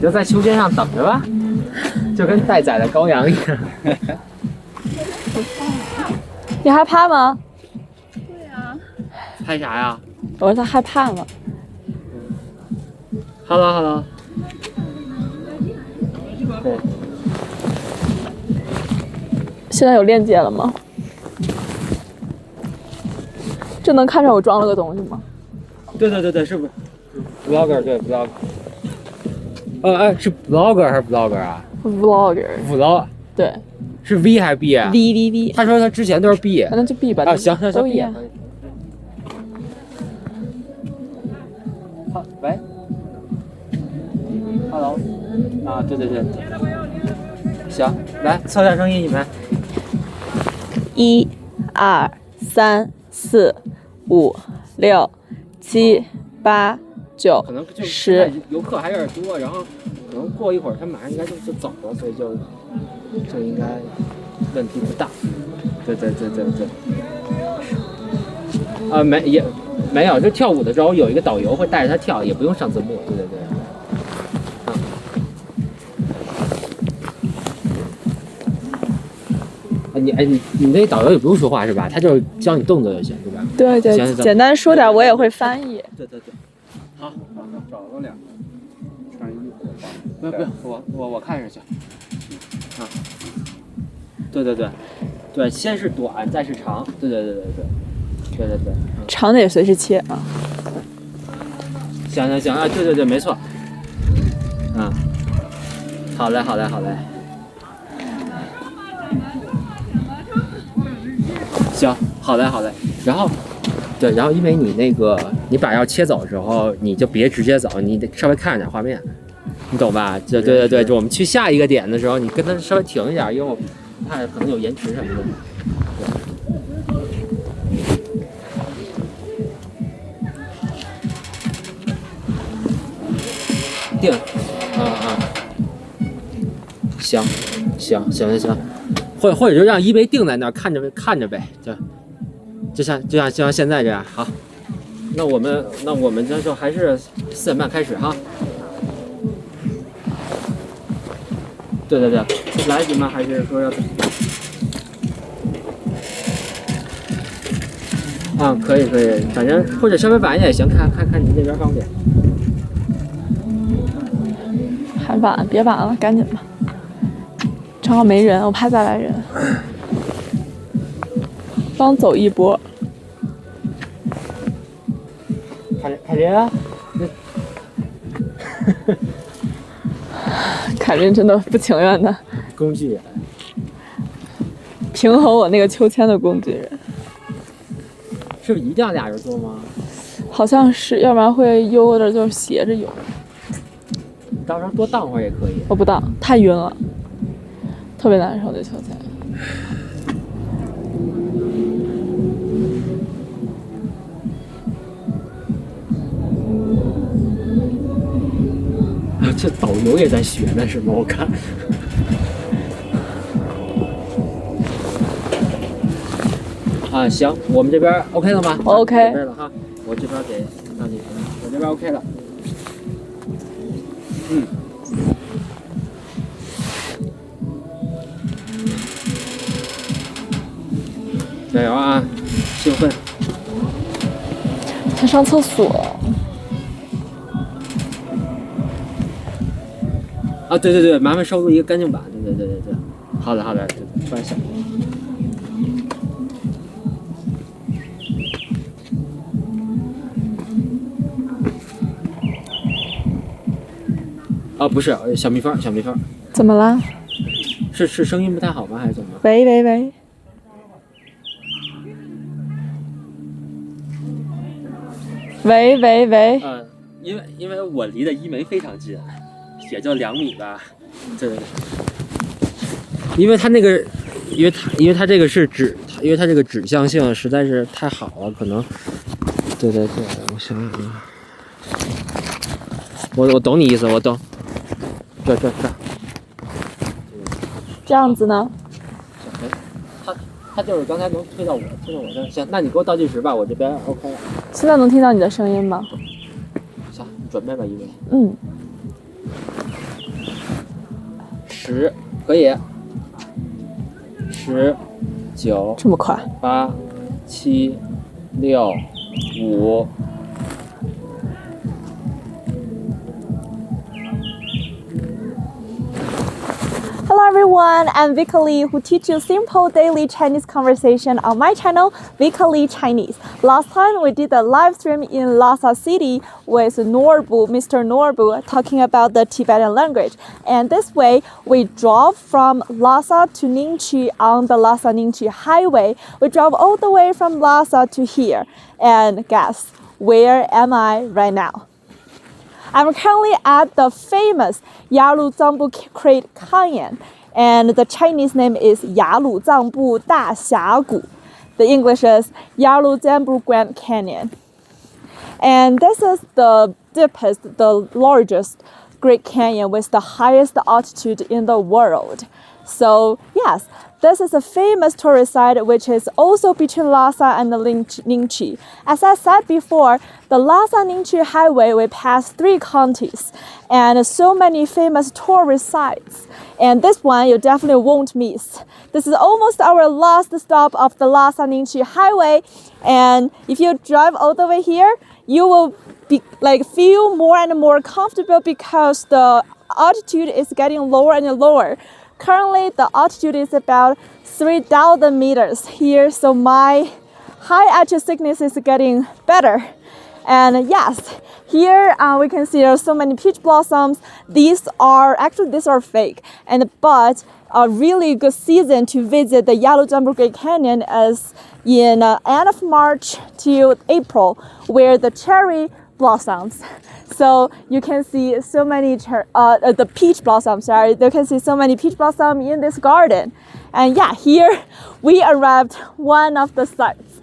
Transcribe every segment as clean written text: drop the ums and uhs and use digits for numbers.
就在秋千上等着吧，就跟待宰的羔羊一样。你害怕吗？对呀。拍啥呀？我说他害怕吗 ？Hello。对。现在有链接了吗？这能看着我装了个东西吗？对，是不是 ？Vlogger 对 Vlogger。是 Vlogger 还是 Vlogger 啊 ？Vlogger。对。是 V 还是 B 啊 ？V。他说他之前都是 B。那就 B 吧。啊，行，都一样。好，喂。Hello。啊，对。行，来测一下声音，你们。1、2、3、4、5、6、7、8、9。可能就10。游客还有点多，然后可能过一会儿他马上应该就走了，所以就应该问题不大。对。没有，就跳舞的时候有一个导游会带着他跳，也不用上字幕。对。你那导游也不用说话是吧？他就是教你动作就行，对吧？对，简单说点，我也会翻译。对。好，找了2个，穿衣服。不用，我看着去。啊。对，先是短，再是长。对。长的也随时切啊。行啊，对，没错。好嘞。行，好嘞。然后因为你那个你把要切走的时候，你就别直接走，你得稍微看着点画面，你懂吧？对，就我们去下一个点的时候，你跟他稍微停一下，因为我怕可能有延迟什么的。定，行，或者就让一维定在那儿看着呗，就像现在这样。好，那我们就还是4点半开始哈。对，来得及吗？还是说要？可以，反正或者稍微晚一点也行，看你那边方便。还晚，别晚了，赶紧吧。正好没人，我怕再来人。刚走一波。凯琳，凯琳真的不情愿的。工具人。平衡我那个秋千的工具人。是不是一定要俩人坐吗？好像是，要不然会悠着，就是斜着游。到时候多荡会儿也可以。我不荡，太晕了，特别难受这秋千。这导游也在学呢，是吗？我看。行，我们这边 OK 了吗？我 OK 了哈，我这边给让你，我这边 OK 了。加油啊！兴奋。他上厕所。对，麻烦收录一个干净版。对。好的，突然想。不是小蜜蜂。怎么了？是声音不太好吗？还是怎么？喂。因为我离的一梅非常近，也就2米吧。对。因为它这个是因为它这个指向性实在是太好了，可能。对，我想想啊，我懂你意思，我懂。这。这样子呢？他就是刚才能推到我这。行，那你给我倒计时吧，我这边 OK 了。现在能听到你的声音吗？行，你准备吧，一位。10，可以。10、9、这么快？ 8、7、6、5。Hello everyone, I'm Vika Lee, who teaches simple daily Chinese conversation on my channel, Vika Lee Chinese. Last time we did a live stream in Lhasa City with Mr. Norbu, talking about the Tibetan language. And this way, we drove from Lhasa to Ningqi on the Lhasa-Ningqi highway. We drove all the way from Lhasa to here. And guess, where am I right now? I'm currently at the famous Yarlung Zangbo Grand Canyon, and the Chinese name is Yarlung Zangbo Grand. The English is Yarlung Zangbo Grand Canyon. And this is the deepest, the largest Great Canyon with the highest altitude in the world. So yes, this is a famous tourist site which is also between Lhasa and the Ningqi. As I said before, the Lhasa-Ningqi highway will pass 3 counties and so many famous tourist sites. And this one you definitely won't miss. This is almost our last stop of the Lhasa-Ningqi highway. And if you drive all the way here, you will feel more and more comfortable because the altitude is getting lower and lower. Currently, the altitude is about 3,000 meters here, so my high altitude sickness is getting better. And yes, here we can see there are so many peach blossoms. These are fake, but a really good season to visit the Yarlung Zangbo Grand Canyon is in end of March to April, where the cherry blossoms. So you can see so many the peach blossoms. Sorry, you can see so many peach blossoms in this garden. And yeah, here we arrived one of the sites.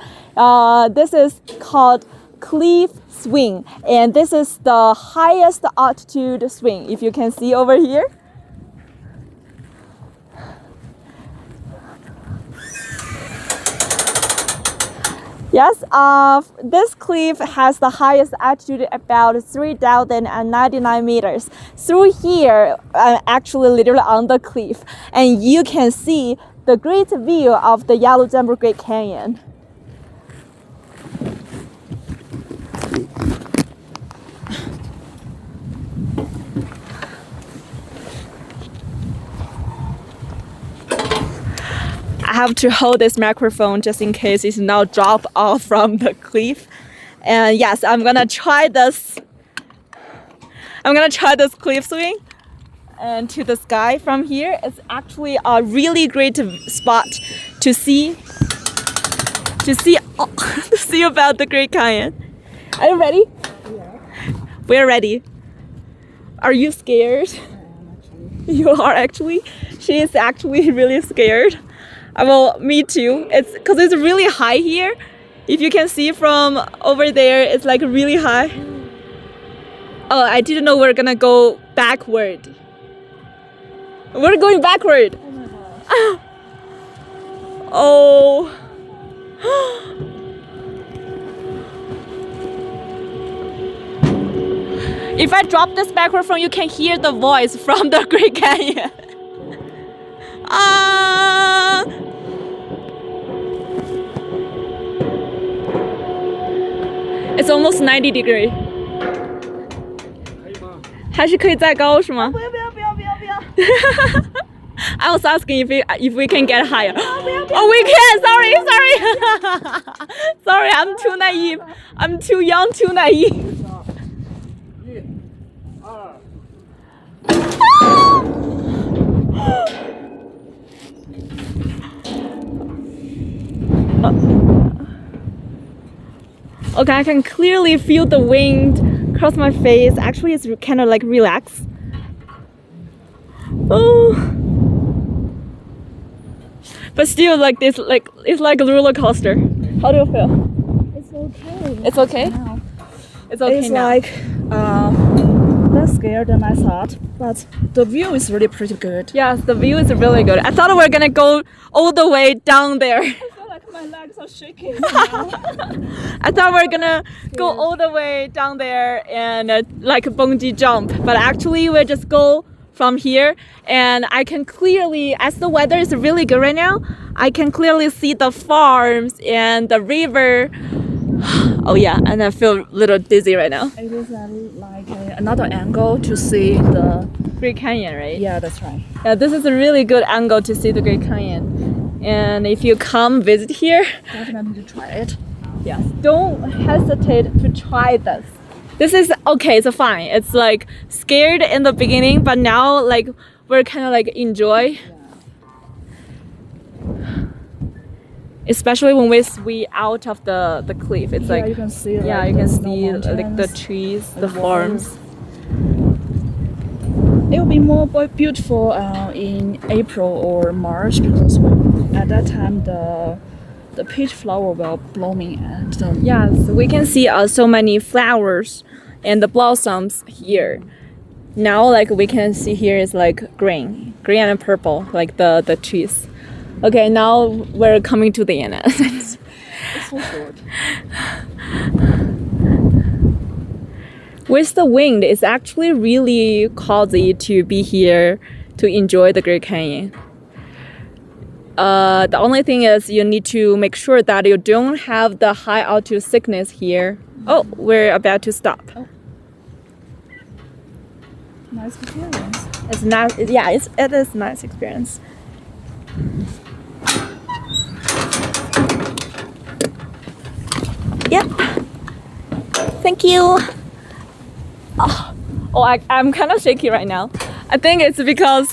This is called Cliff Swing, and this is the highest altitude swing. If you can see over here. Yes, this cliff has the highest altitude about 3,099 meters. Through here, I'm actually literally on the cliff, and you can see the great view of the Yarlung Zangbo Grand Canyon. I have to hold this microphone just in case it's not drop off from the cliff. And yes, I'm gonna try this cliff swing and to the sky from here. It's actually a really great spot to see to see about the Great Canyon. Are you ready? Yeah. We're ready. Are you scared? You are actually? She is actually really scared. Well, me too. It's because it's really high here. If you can see from over there, it's like really high. Oh, I didn't know we're gonna go backward. We're going backward. Oh. If I drop this microphone, you can hear the voice from the Great Canyon. It's almost 90 degrees. 还是可以再高是吗？不要。I was asking if we can get higher. Oh, we can. Sorry. Sorry, I'm too naive. I'm too young, too naive. Okay, I can clearly feel the wind across my face. Actually, it's kind of like relaxed. Oh, but still, like this, like it's like a roller coaster. How do you feel? It's okay. It's okay. Now. It's okay It's now. like less scared than I thought, but the view is really pretty good. Yes, the view is really good. I thought we were gonna go all the way down there. I feel like my legs are shaking now. I thought we were gonna go all the way down there and like bungee jump, but actually we just go from here, and I can clearly, as the weather is really good right now, I can clearly see the farms and the river. Oh yeah, and I feel a little dizzy right now. It is like another angle to see the. Great Canyon, right? Yeah, that's right. Yeah, this is a really good angle to see the Great Canyon. And if you come visit here, Definitely to try it. yes, don't hesitate to try this. This is okay, it's fine. It's like scared in the beginning, but now like we're kind of like enjoy. Especially when we out of the cliff. It's Yeah, like you can see. yeah, like, you can the snow see like the mountains, trees, the the farms. It will be more beautiful in April or March because at that time the peach flower will blooming and Yes, we can see so many flowers and the blossoms here. Now, like we can see here is like green and purple, like the trees. Okay, now we're coming to the end. it's so short. With the wind, it's actually really cozy to be here to enjoy the Great Canyon. The only thing is you need to make sure that you don't have the high altitude sickness here. Oh, we're about to stop. Nice experience. It's not. Yeah, it is nice experience. Yep. Thank you. I'm kind of shaky right now. I think it's because,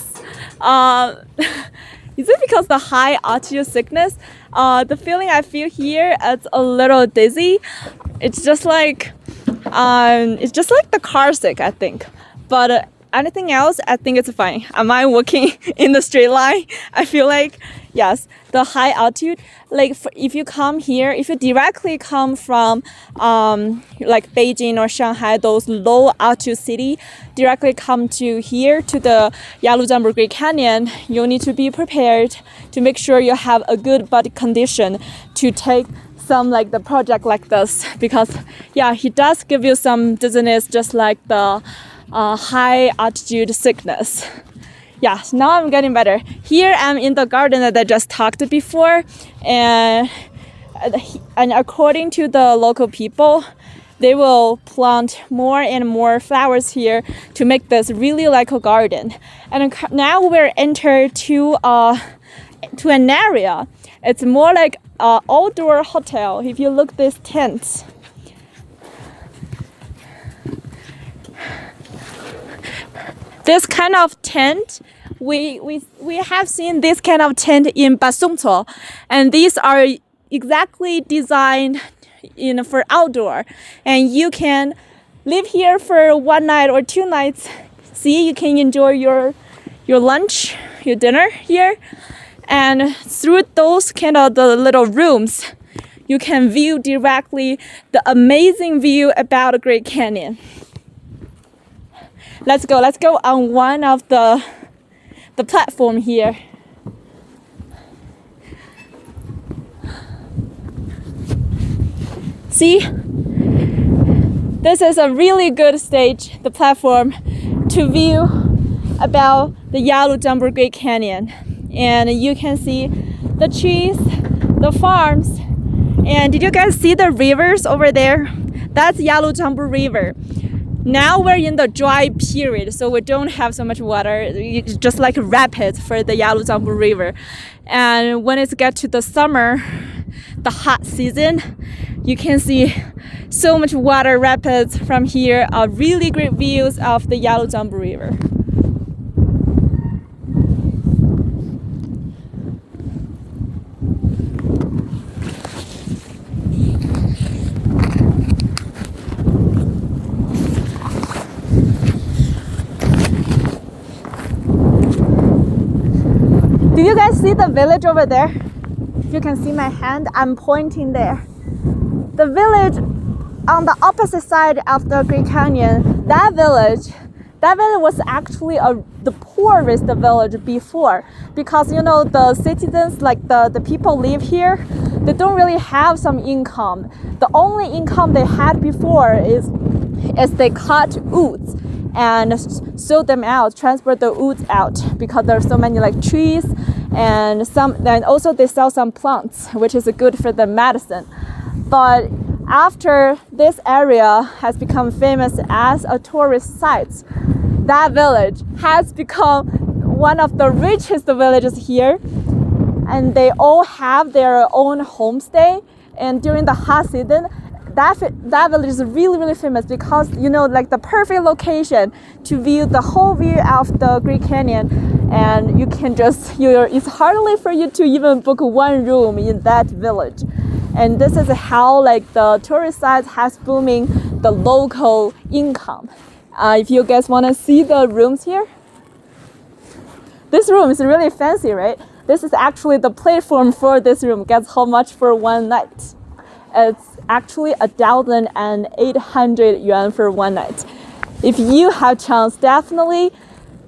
is it because the high altitude sickness? The feeling I feel here, it's a little dizzy. It's just like the car sick, I think. But anything else, I think it's fine. Am I walking in the straight line? I feel like, yes, the high altitude, like if you come here, if you directly come from like Beijing or Shanghai, those low altitude city, directly come to here to the Yarlung Zangbo Grand Canyon, you need to be prepared to make sure you have a good body condition to take some like the project like this, because yeah, he does give you some dizziness just like the high altitude sickness. Yeah, now I'm getting better. Here I'm in the garden that I just talked before, and according to the local people, they will plant more and more flowers here to make this really like a garden. And now we're entered to an area. It's more like an outdoor hotel. If you look this tent. This kind of tent, we have seen this kind of tent in Basumto, and these are exactly designed for outdoor, and you can live here for 1 night or 2 nights. See, you can enjoy your lunch, your dinner here, and through those kind of the little rooms, you can view directly the amazing view about the Great Canyon. Let's go on one of the platform here. See, this is a really good stage, the platform, to view about the Yarlung Zangbo Grand Canyon. And you can see the trees, the farms, and did you guys see the rivers over there? That's Yarlung Zangbo River. Now we're in the dry period, so we don't have so much water. It's just like rapids for the Yarlung Zangbo River. And when it gets to the summer, the hot season, you can see so much water rapids from here. Really great views of the Yarlung Zangbo River. Do you guys see the village over there? If you can see my hand, I'm pointing there. The village on the opposite side of the Great Canyon, that village was actually the poorest village before, because the citizens, like the people live here, they don't really have some income. The only income they had before is they cut woods and sort them out, transport the woods out because there are so many like trees, and then also they sell some plants, which is good for the medicine. But after this area has become famous as a tourist site, that village has become one of the richest villages here, and they all have their own homestay. And during the hot season, that village is really famous because, you know, like the perfect location to view the whole view of the Grand Canyon, and you can just, it's hardly for you to even book one room in that village. And this is how like the tourist site has booming the local income. If you guys want to see the rooms here, this room is really fancy, right? This is actually the platform for this room. Guess how much for one night? It's actually 1,800 yuan for one night. If you have chance, definitely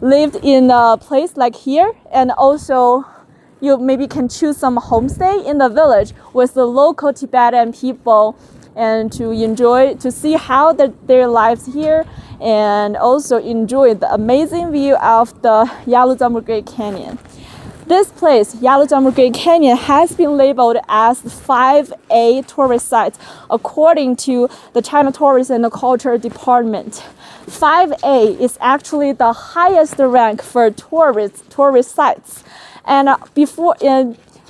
lived in a place like here, and also you maybe can choose some homestay in the village with the local Tibetan people, and to enjoy, to see how their lives here, and also enjoy the amazing view of the Yarlung Zangbo Grand Canyon. This place, Yarlung Zangbo Grand Canyon, has been labeled as 5A tourist site according to the China Tourism and Culture Department. 5A is actually the highest rank for tourist sites. And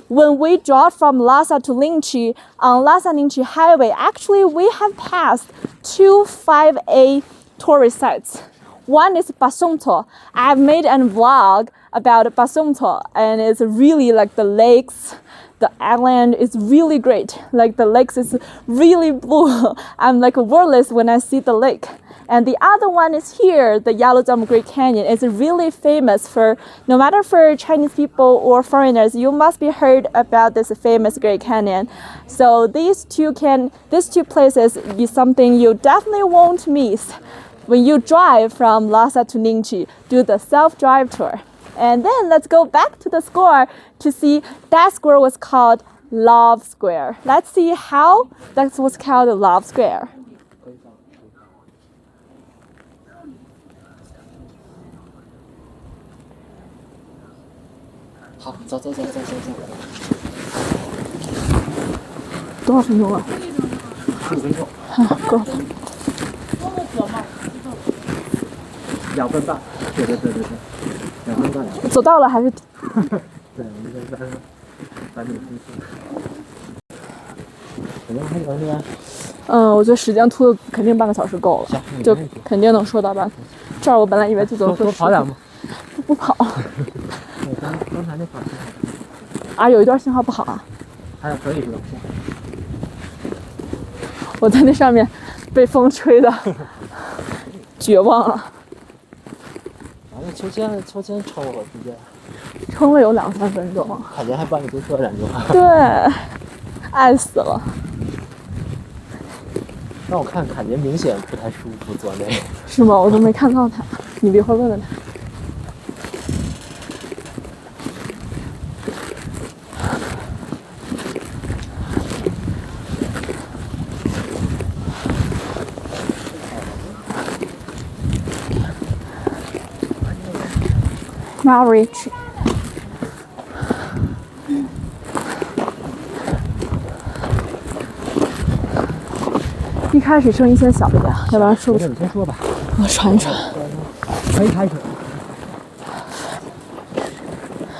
when we drive from Lhasa to Lingqi on Lhasa-Ningqi highway, actually we have passed 2 5A tourist sites. One is Basongto. I've made a vlog about Basongto, and it's really like the lakes, the island is really great. Like the lakes is really blue. I'm like wordless when I see the lake. And the other one is here, the Yarlung Zangbo Grand Canyon. It's really famous for, no matter for Chinese people or foreigners, you must be heard about this famous Grand Canyon. So these two places is something you definitely won't miss when you drive from Lhasa to Ningqi. Do the self-drive tour. And then let's go back to the square to see that square was called Love Square. Let's see how that was called Love Square. 好，走。多少分钟啊？15分钟。够。2分半。对，2分半。走到了还是？对，我们现在3点14。怎么样？还有这个？我觉得时间拖的肯定半个小时够了，就肯定能说到半。这儿我本来以为就走。多跑点吗？不跑。刚才那跑啊，有一段信号不好啊。还可以是吧？我在那上面被风吹的绝望了。完了，秋千撑我直接。撑了有2、3分钟。感觉还帮你多说2句话。对，爱死了。让我看，感觉明显不太舒服，坐那。是吗？我都没看到他，你一会儿问问他。Not rich. 一开始声音先小一点，要不然说不出。你先说吧。我喘一喘。可以开始。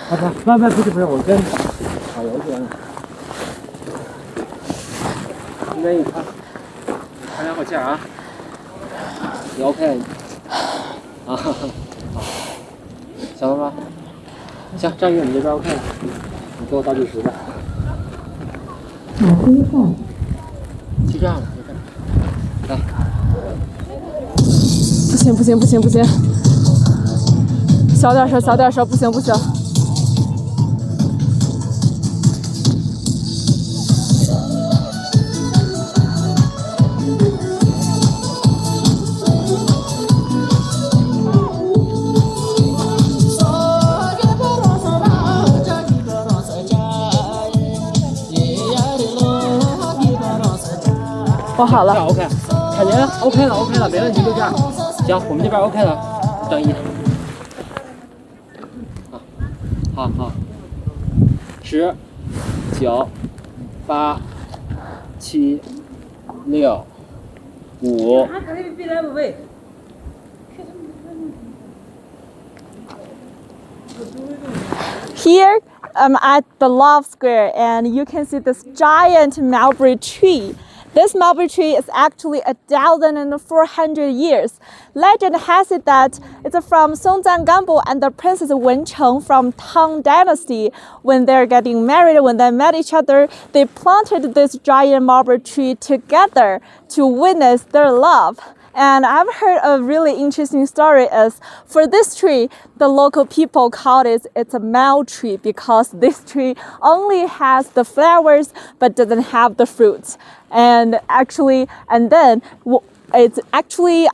好的，不是，我跟导游说呢。那你看两口气啊。你 OK？ 啊，好，想了吗？行，张宇，你这边 OK 了，你给我倒计时吧。就这样了，来。不行，小点声，不行。我好了。OK， 感觉 OK 了，没问题，就这样。行，我们这边 OK 了，等一。好，10、9、8、7、6、5。Here I'm at the Love Square and you can see this giant mulberry tree. This mulberry tree is actually 1,400 years. Legend has it that it's from Yarlung Zangbo and the Princess Wencheng from Tang Dynasty. When they're getting married, when they met each other, they planted this giant mulberry tree together to witness their love. And I've heard a really interesting story is for this tree, the local people call it's a male tree because this tree only has the flowers but doesn't have the fruits. And then it actually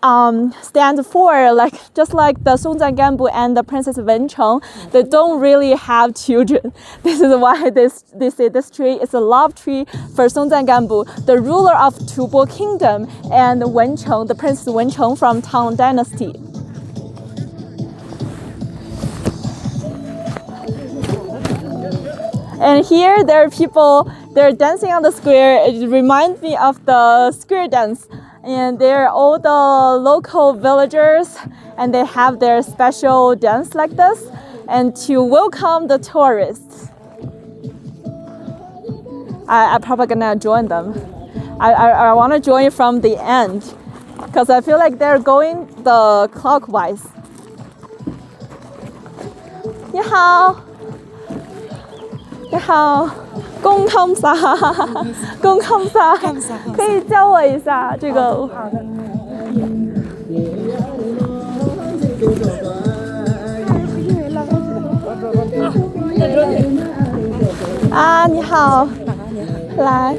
stands for just like the Yarlung Zangbo and the Princess Wencheng. They don't really have children. This is why they say this tree is a love tree for Yarlung Zangbo, the ruler of Tibet Kingdom, and Wencheng, the Princess Wencheng from Tang Dynasty. And here there are people, they're dancing on the square. It reminds me of the square dance. And they're all the local villagers and they have their special dance like this and to welcome the tourists. I'm probably gonna join them. I wanna join from the end because I feel like they're going the clockwise. 你好，你好。公康萨，公康萨，可以教我一下这个。好的。啊，你好，来，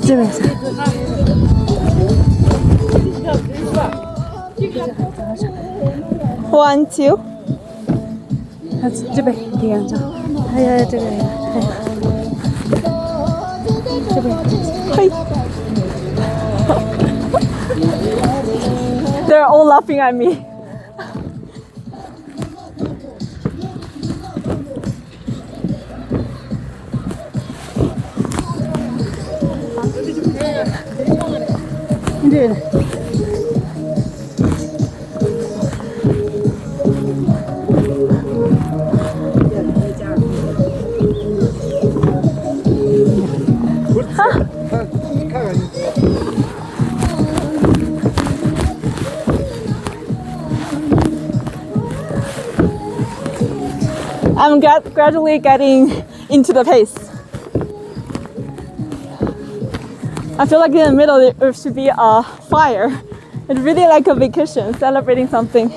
这边是。1, 2。这边这样子，还有这个，这边，嘿。They're all laughing at me. I'm gradually getting into the pace. I feel like in the middle there should be a fire. It's really like a vacation, celebrating something.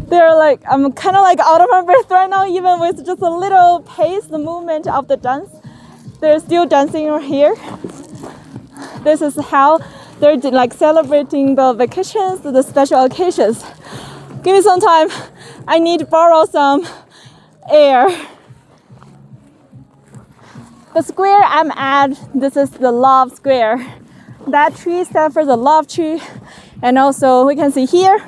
They're like, I'm kind of like out of my breath right now, even with just a little pace, the movement of the dance. They're still dancing right here. This is how they're like celebrating the vacations, the special occasions. Give me some time. I need to borrow some air. The square I'm at, this is the Love Square. That tree stands for the love tree. And also we can see here,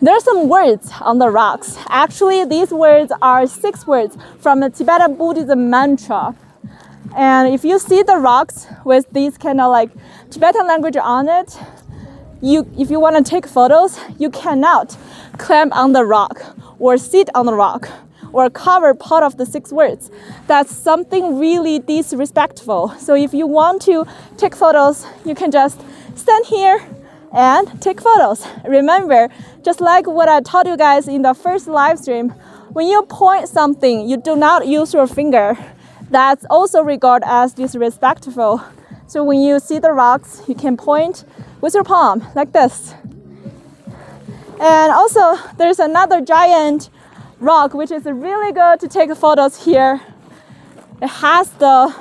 there are some words on the rocks. Actually, these words are 6 words from a Tibetan Buddhism mantra. And if you see the rocks with these kind of like Tibetan language on it, if you want to take photos, you cannot climb on the rock or sit on the rock or cover part of the 6 words. That's something really disrespectful. So if you want to take photos, you can just stand here and take photos. Remember, just like what I taught you guys in the first live stream, when you point something, you do not use your finger. That's also regarded as disrespectful. So when you see the rocks, you can point with your palm like this. And also, there's another giant rock which is really good to take photos here. It has the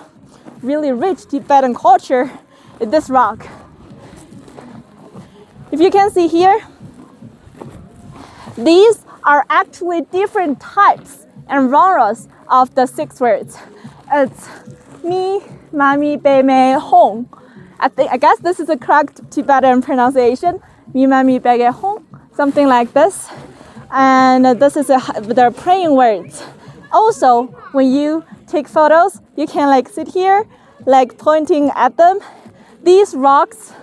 really rich Tibetan culture in this rock. If you can see here, these are actually different types and genres of the 6 words. It's me, mami, be, me, hong. I guess this is the correct Tibetan pronunciation. Me, mami, be, ge, hong. Something like this. And this is their praying words. Also, when you take photos, you can like sit here, like pointing at them. These rocks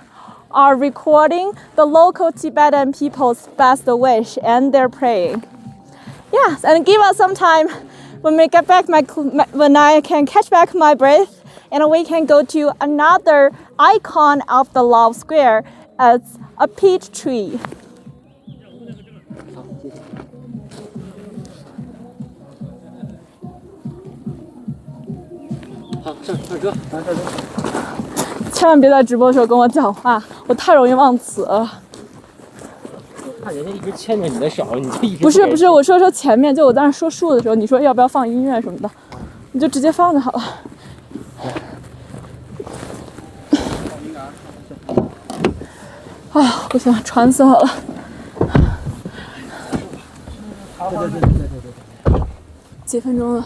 are recording the local Tibetan people's best wish and their praying. Yes, and give us some time when we get back when I can catch back my breath, and we can go to another icon of the love square. It's a peach tree. 好，上车，上车。千万别在直播的时候跟我讲话，我太容易忘词了。我看人家一直牵着你的手，你就一直不是，我说前面，就我在那说树的时候，你说要不要放音乐什么的，你就直接放就好了。啊，不行，喘死我了。对。几分钟了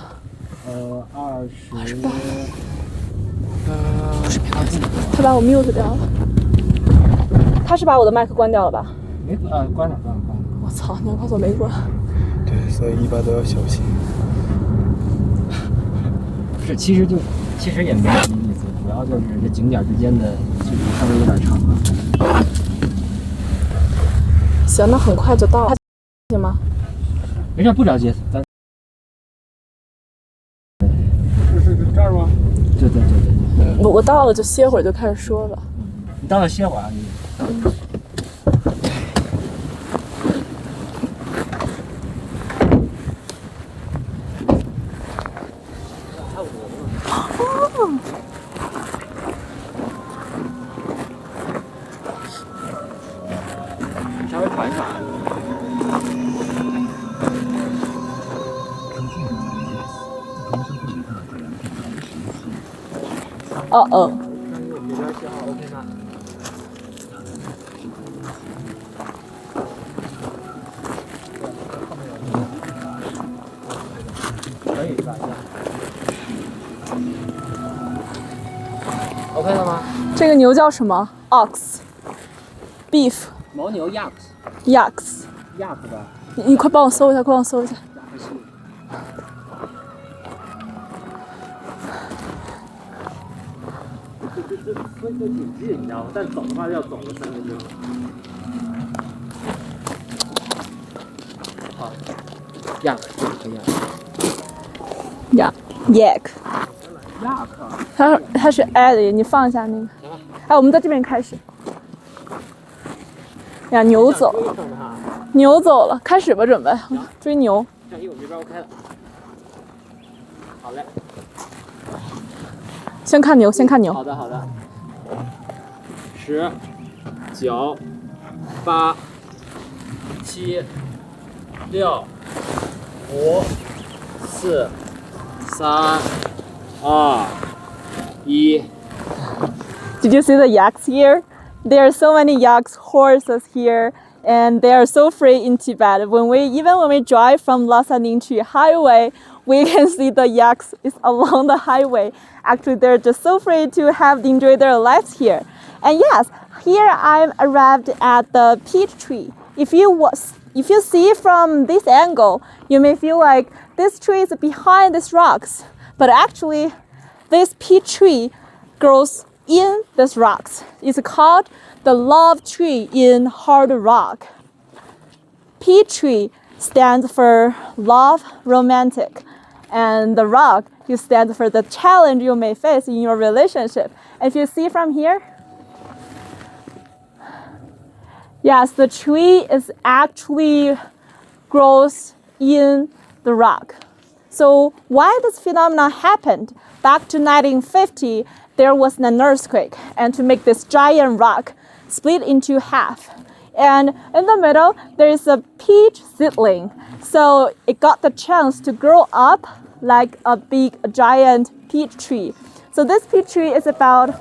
？20。他把我 mute 掉了。他是把我的麦克关掉了吧？没关了。我操！你要告诉我没关。对，所以一般都要小心。不是，其实也没什么意思，主要就是这景点之间的距离稍微有点长了。行，那很快就到了，行吗？没事，不着急，咱。是这儿吗？对。我到了就歇会儿，就开始说了。你到了歇会儿啊，你。稍微缓一缓。哦。我们这边信号 OK 吗？可以是吧？OK 了吗？这个牛叫什么 ？Ox、Beef、牦牛 Yaks 吧。你快帮我搜一下，这挺近，你知道吗？但走的话要走个3分钟。好 ，Yak 可以啊。Yak。它是 add， 你放一下那个。哎，我们在这边开始。呀，牛走了，开始吧，准备追牛。相机我这边 OK 了。好嘞。先看牛。好的。10、9、8、7、6、5、4、3、2、1。Did you see the yaks here? There are so many yaks horses here, and they are so free in Tibet. When we drive from Lhasa Ningchi highway, we can see the yaks is along the highway. Actually, they're just so free to enjoy their lives here. And yes, here I'm arrived at the peach tree. If you see from this angle, you may feel like this tree is behind these rocks, but actually, this peach tree grows in these rocks. It's called the love tree in hard rock. Peach tree stands for love, romantic. And the rock, you stand for the challenge you may face in your relationship. If you see from here, yes, the tree is actually grows in the rock. So why this phenomenon happened? Back to 1950, there was an earthquake, and to make this giant rock split into half. And in the middle, there is a peach seedling. So it got the chance to grow up like a giant peach tree. So this peach tree is about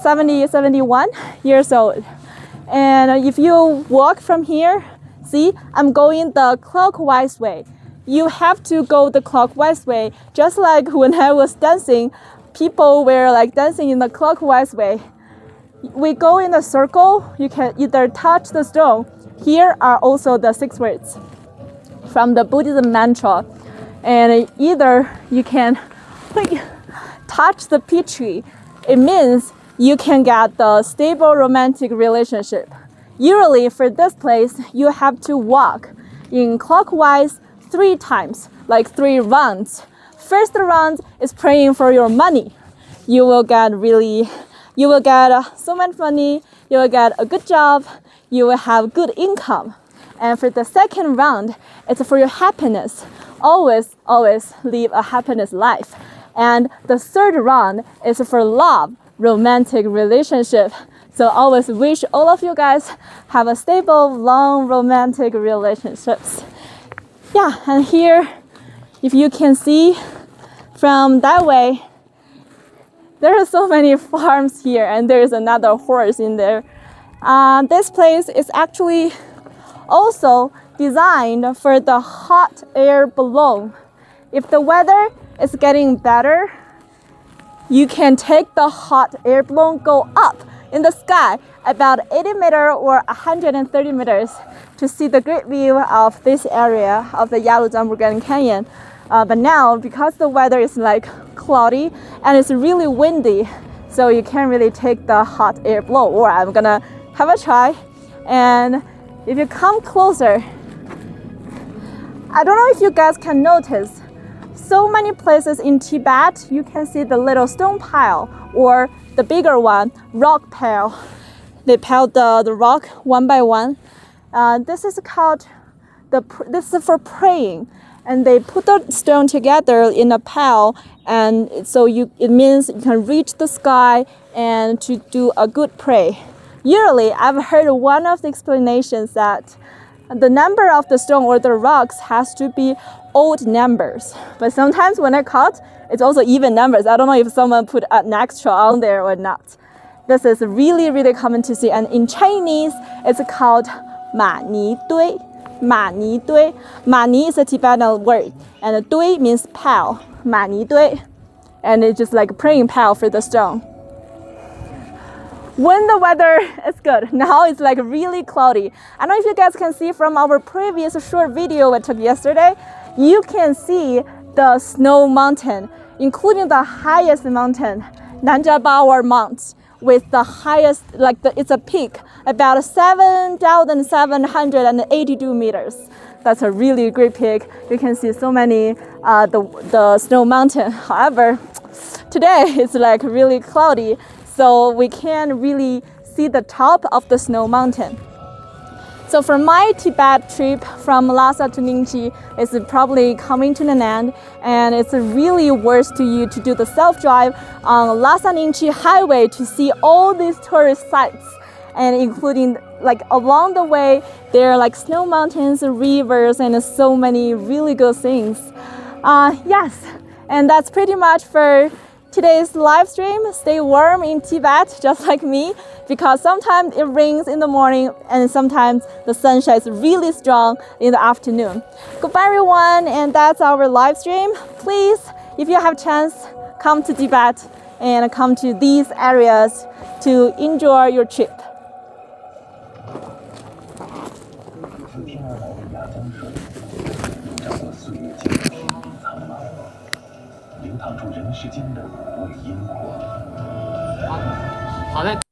71 years old. And if you walk from here, see, I'm going the clockwise way. You have to go the clockwise way, just like when I was dancing, people were like dancing in the clockwise way. We go in a circle, you can either touch the stone. Here are also the 6 words from the Buddhism mantra. And either you can touch the peach tree. It means you can get the stable romantic relationship. Usually for this place, you have to walk in clockwise 3 times, like 3 rounds. First round is praying for your money. You will get so much money, you will get a good job, you will have good income. And for the second round, it's for your happiness. Always live a happiness life. And the third round is for love, romantic relationship. So always wish all of you guys have a stable, long, romantic relationships. Yeah, and here, if you can see from that way, there are so many farms here, and there is another horse in there. This place is actually also designed for the hot air balloon. If the weather is getting better, you can take the hot air balloon, go up in the sky about 80 meters or 130 meters to see the great view of this area of the Yarlung Zangbo Grand Canyon. But now, because the weather is like cloudy and it's really windy, so you can't really take the hot air balloon, or I'm gonna have a try. And if you come closer, I don't know if you guys can notice, so many places in Tibet, you can see the little stone pile or the bigger one, rock pile. They pile the rock one by one. This is called, this is for praying. And they put the stone together in a pile, and so it means you can reach the sky and to do a good pray. Usually, I've heard one of the explanations that the number of the stone or the rocks has to be odd numbers. But sometimes when I count, it's also even numbers. I don't know if someone put an extra on there or not. This is really common to see. And in Chinese, it's called ma ni dui. Ma ni dui. Ma ni is a Tibetan word, and dui means pile. Ma ni dui. And it's just like praying pile for the stone. When the weather is good, now it's like really cloudy. I don't know if you guys can see from our previous short video I took yesterday, you can see the snow mountain, including the highest mountain, Nanjabawar Mount, with the highest, it's a peak, about 7,782 meters. That's a really great peak. You can see so many, the snow mountain. However, today it's like really cloudy, so we can't really see the top of the snow mountain. So for my Tibet trip from Lhasa to Ningxi, it's probably coming to an end, and it's really worth to you to do the self-drive on Lhasa Ningxi highway to see all these tourist sites, and including like along the way there are like snow mountains, rivers, and so many really good things. Yes, and that's pretty much for today's live stream. Stay warm in Tibet, just like me, because sometimes it rains in the morning and sometimes the sun shines really strong in the afternoon. Goodbye everyone, and that's our live stream. Please, if you have a chance, come to Tibet and come to these areas to enjoy your trip. 好的。